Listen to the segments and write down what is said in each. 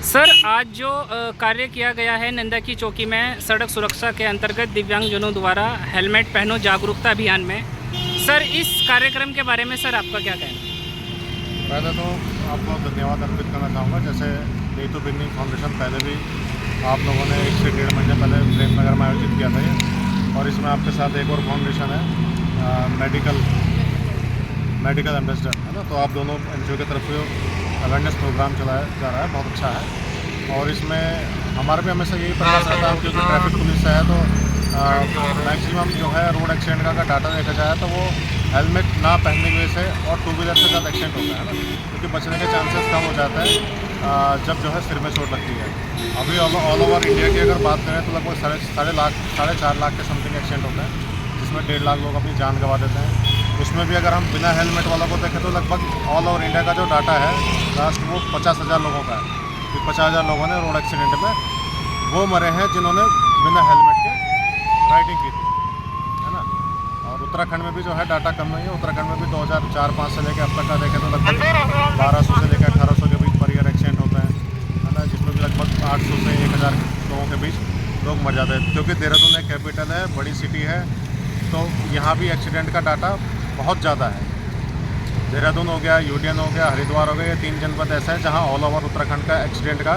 Sir, आज जो कार्य किया गया है नंदा की चौकी में सड़क सुरक्षा के अंतर्गत दिव्यांगजनों द्वारा हेलमेट पहनो जागरूकता अभियान में, सर इस कार्यक्रम के बारे में सर आपका क्या कहना है? पहले तो आपको धन्यवाद अर्पित करना चाहूँगा। जैसे नीतू बिगनिंग फाउंडेशन पहले भी आप लोगों ने 1 से 1.5 महीने पहले प्रेमनगर में आयोजित किया था ये, और इसमें आपके साथ एक और फाउंडेशन है मेडिकल एम्बेसडर, है ना। तो आप दोनों NGO की तरफ से अवेयरनेस प्रोग्राम चलाया जा रहा है, बहुत अच्छा है। और इसमें हमारा भी हमेशा यही प्रयास रहता है, क्योंकि ट्रैफिक पुलिस है तो मैक्सिमम जो है रोड एक्सीडेंट का अगर डाटा देखा जाए तो वो हेलमेट ना पहनने की वजह से और 2 व्हीलर से ज़्यादा एक्सीडेंट होता है ना, क्योंकि बचने के चांसेस कम हो जाते हैं जब जो है सिर में चोट लगती है। अभी ऑल ओवर इंडिया की अगर बात करें तो लगभग 4.5 लाख के समथिंग एक्सीडेंट होता है, जिसमें 1.5 लाख लोग अपनी जान गंवा देते हैं। उसमें भी अगर हम बिना हेलमेट वालों को देखें तो लगभग ऑल ओवर इंडिया का जो डाटा है लास्ट वो 50,000 लोगों का है। 50,000 लोगों ने रोड एक्सीडेंट में वो मरे हैं जिन्होंने बिना हेलमेट के राइडिंग की थी, है ना। और उत्तराखंड में भी जो है डाटा कम नहीं है। उत्तराखंड में भी 2004-05 से लेकर अब तक का देखें तो लगभग 1200 से लेकर 1800 के बीच पर ईयर एक्सीडेंट होता है ना, जिसमें भी लगभग 800 से 1000 लोगों के बीच लोग मर जाते हैं। क्योंकि देहरादून एक कैपिटल है, बड़ी सिटी है, तो यहाँ भी एक्सीडेंट का डाटा बहुत ज़्यादा है। देहरादून हो गया, यूडियन हो गया, हरिद्वार हो गया, ये 3 जनपद ऐसे हैं जहाँ ऑल ओवर उत्तराखंड का एक्सीडेंट का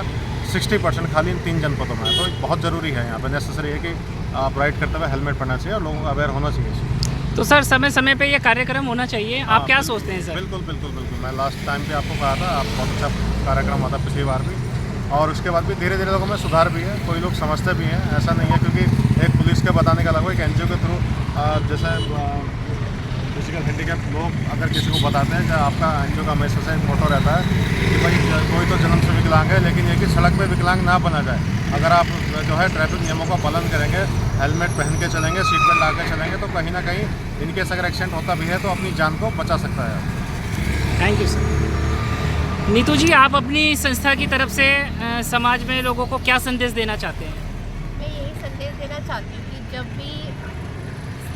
60% खाली इन 3 जनपदों में है। तो बहुत ज़रूरी है, यहाँ पर नेसेसरी है कि आप राइड करते हुए हेलमेट पहनना चाहिए और लोगों को अवेयर होना चाहिए। तो सर समय समय पे ये कार्यक्रम होना चाहिए, आप क्या सोचते हैं सर? बिल्कुल बिल्कुल बिल्कुल, मैं लास्ट टाइम पे आपको कहा था, आप बहुत अच्छा कार्यक्रम हुआ था पिछली बार भी, और उसके बाद भी धीरे धीरे लोगों में सुधार भी है, कोई लोग समझते भी हैं। ऐसा नहीं है क्योंकि एक पुलिस के बताने का अलग, एक NGO के थ्रू जैसे फिजिकल हैंडीकैप लोग अगर किसी को बताते हैं कि आपका NGO का हमेशा से एक मोटो रहता है कि भाई कोई तो जन्म से विकलांग है, लेकिन ये कि सड़क पे विकलांग ना बना जाए। अगर आप जो है ट्रैफिक नियमों का पालन करेंगे, हेलमेट पहन के चलेंगे, सीट बेल्ट लगा के चलेंगे, तो कहीं ना कहीं इनकेस अगर एक्सीडेंट होता भी है तो अपनी जान को बचा सकता है। Thank you sir. Neetu ji, आप अपनी संस्था की तरफ से समाज में लोगों को क्या संदेश देना चाहते हैं? मैं यही संदेश देना चाहती हूँ कि जब भी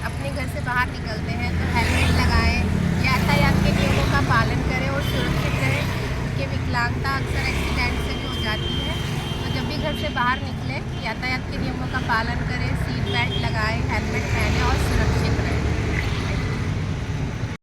अपने घर से बाहर निकलते हैं तो हेलमेट लगाएं, यातायात के नियमों का पालन करें और सुरक्षित रहें, क्योंकि विकलांगता अक्सर एक्सीडेंट से भी हो जाती है। तो जब भी घर से बाहर निकलें, यातायात के नियमों का पालन करें, सीट बेल्ट लगाएं, हेलमेट पहनें और सुरक्षित